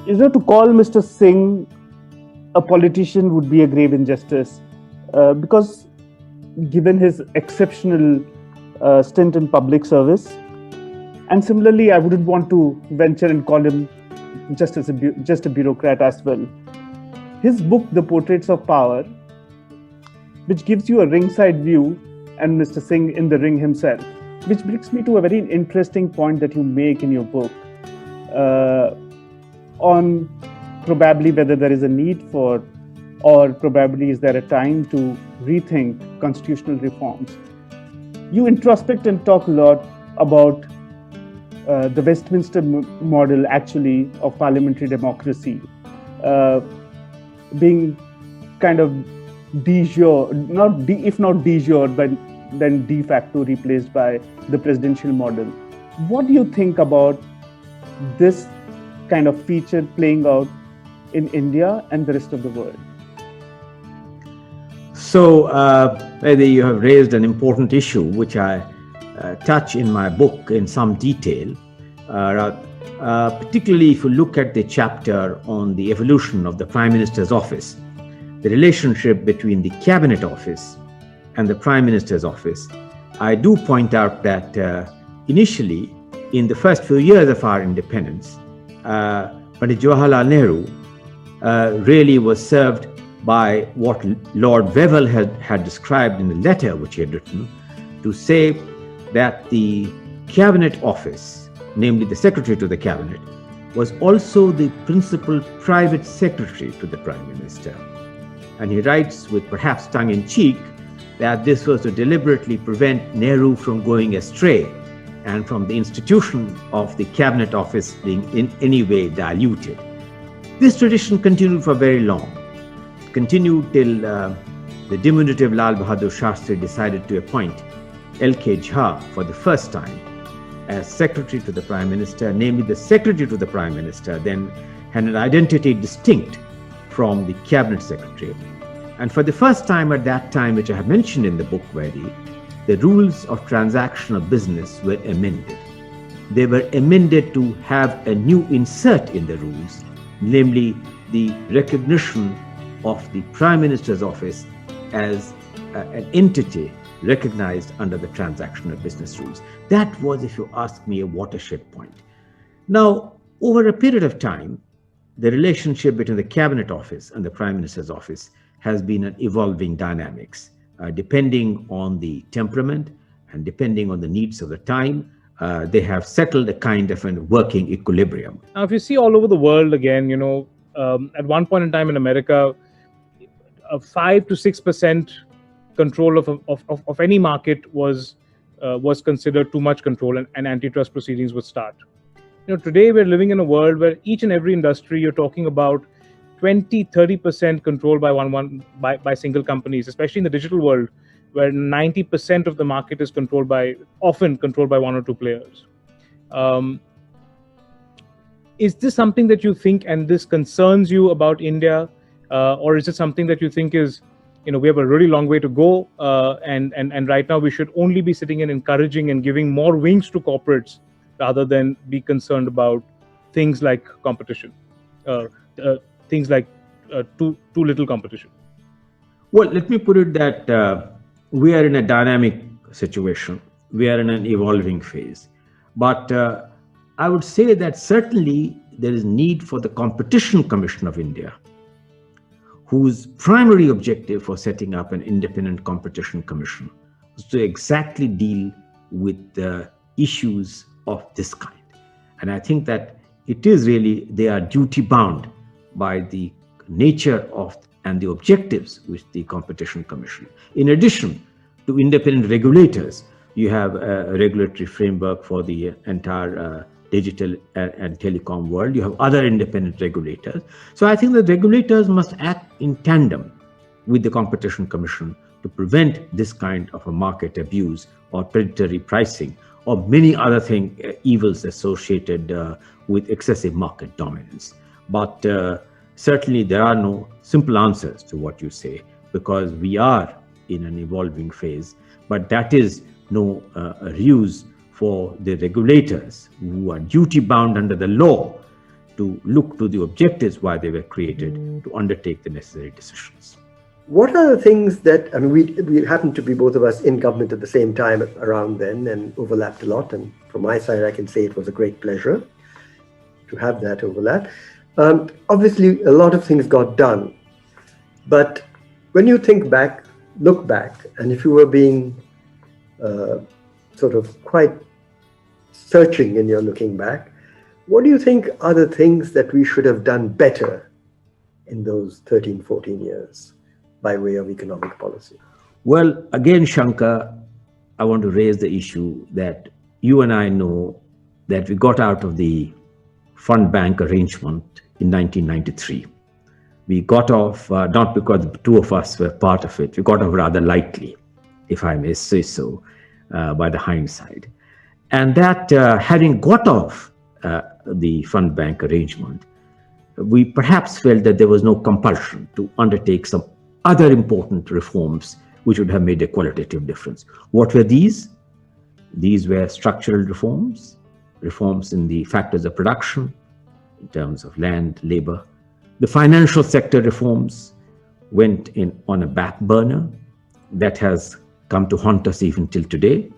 To call Mr. Singh a politician would be a grave injustice, because given his exceptional stint in public service, and similarly, I wouldn't want to venture and call him just a bureaucrat as well. His book, The Portraits of Power, which gives you a ringside view, and Mr. Singh in the ring himself, which brings me to a very interesting point that you make in your book, on probably whether there is a need for, or probably is there a time to rethink constitutional reforms. You introspect and talk a lot about the Westminster model, actually, of parliamentary democracy, being kind of de jure, if not de jure, but then de facto replaced by the presidential model. What do you think about this kind of feature playing out in India and the rest of the world? So, Vaidhi, you have raised an important issue, which I touch in my book in some detail, particularly if you look at the chapter on the evolution of the Prime Minister's office, the relationship between the Cabinet Office and the Prime Minister's office. I do point out that initially, in the first few years of our independence, Pandit Jawaharlal Nehru really was served by what Lord Wavell had described in a letter which he had written, to say that the Cabinet Office, namely the Secretary to the Cabinet, was also the principal private secretary to the Prime Minister. And he writes, with perhaps tongue-in-cheek, that this was to deliberately prevent Nehru from going astray and from the institution of the Cabinet Office being in any way diluted. This tradition continued for very long. It continued till the diminutive Lal Bahadur Shastri decided to appoint L.K. Jha for the first time as Secretary to the Prime Minister. Namely, the Secretary to the Prime Minister then had an identity distinct from the Cabinet Secretary. And for the first time at that time, which I have mentioned in the book, Vaidhi, the rules of transactional business were amended. They were amended to have a new insert in the rules, namely the recognition of the Prime Minister's office as an entity recognized under the transactional business rules. That was, if you ask me, a watershed point. Now, over a period of time, the relationship between the Cabinet Office and the Prime Minister's office has been an evolving dynamics, depending on the temperament and depending on the needs of the time. They have settled a kind of a working equilibrium. Now, if you see all over the world again, at one point in time in America, 5 to 6% control of any market was considered too much control, and antitrust proceedings would start. Today we're living in a world where each and every industry, you're talking about 20-30% control by single companies, especially in the digital world, where 90% of the market is often controlled by one or two players. Is this something that you think, and this concerns you about India, or is it something that you think is, we have a really long way to go, and right now we should only be sitting and encouraging and giving more wings to corporates rather than be concerned about things like competition, things like too little competition? Well, let me put it that we are in a dynamic situation. We are in an evolving phase. But I would say that certainly there is need for the Competition Commission of India, whose primary objective for setting up an independent competition commission was to exactly deal with the issues of this kind. And I think that it is really, they are duty bound by the nature of and the objectives which the Competition Commission. In addition to independent regulators, you have a regulatory framework for the entire digital and telecom world. You have other independent regulators. So I think the regulators must act in tandem with the Competition Commission to prevent this kind of a market abuse or predatory pricing or many other evils associated with excessive market dominance. But certainly there are no simple answers to what you say, because we are in an evolving phase. But that is no ruse for the regulators who are duty bound under the law to look to the objectives why they were created, to undertake the necessary decisions. What are the things that, I mean, we happened to be both of us in government at the same time around then and overlapped a lot. And from my side, I can say it was a great pleasure to have that overlap. Obviously, a lot of things got done. But when you look back, and if you were being sort of quite searching in your looking back, what do you think are the things that we should have done better in those 13, 14 years by way of economic policy? Well, again, Shankar, I want to raise the issue that you and I know that we got out of the fund bank arrangement in 1993. We got off, not because the two of us were part of it, we got off rather lightly, if I may say so, by the hindsight. And that having got off the fund bank arrangement, we perhaps felt that there was no compulsion to undertake some other important reforms which would have made a qualitative difference. What were these? These were structural reforms, reforms in the factors of production, in terms of land, labor. The financial sector reforms went in on a back burner. That has come to haunt us even till today.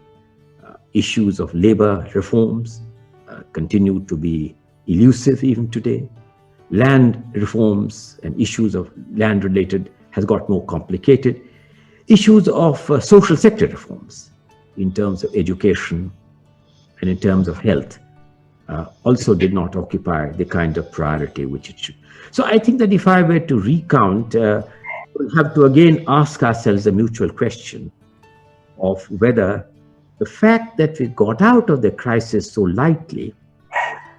Issues of labor reforms continue to be elusive even today. Land reforms and issues of land related has got more complicated. Issues of social sector reforms in terms of education and in terms of health also did not occupy the kind of priority which it should. So I think that if I were to recount, we'll have to again ask ourselves a mutual question of whether the fact that we got out of the crisis so lightly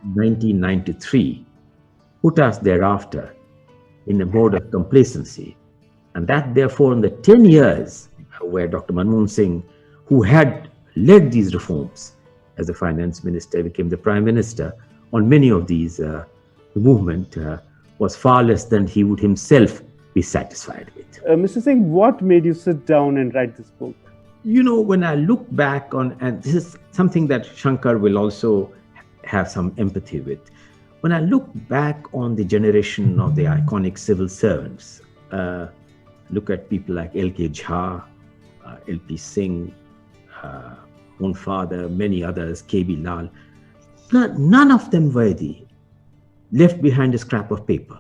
in 1993 put us thereafter in a mode of complacency. And that therefore in the 10 years where Dr. Manmohan Singh, who had led these reforms as the finance minister, became the prime minister, on many of these, the movement was far less than he would himself be satisfied with. Mr. Singh, what made you sit down and write this book? You know, when I look back on, and this is something that Shankar will also have some empathy with, when I look back on the generation of the iconic civil servants, look at people like L.K. Jha, L.P. Singh, own father, many others, K.B. Lal, none of them were left behind a scrap of paper.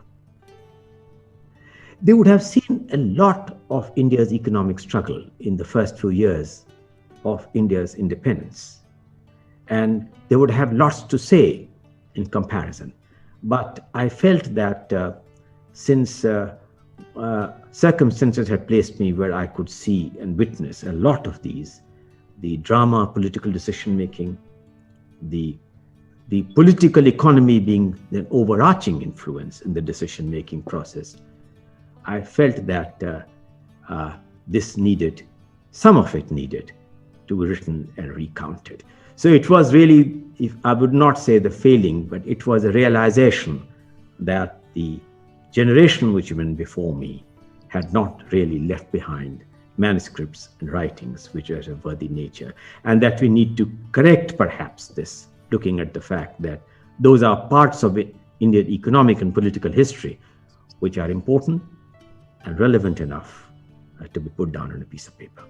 They would have seen a lot of India's economic struggle in the first few years of India's independence. And they would have lots to say in comparison. But I felt that since circumstances had placed me where I could see and witness a lot of these, the drama of political decision-making, the political economy being the overarching influence in the decision-making process, I felt that some of it needed to be written and recounted. So it was really, if I would not say the failing, but it was a realization that the generation which went before me had not really left behind manuscripts and writings which are of worthy nature, and that we need to correct perhaps this, looking at the fact that those are parts of Indian economic and political history which are important and relevant enough to be put down on a piece of paper.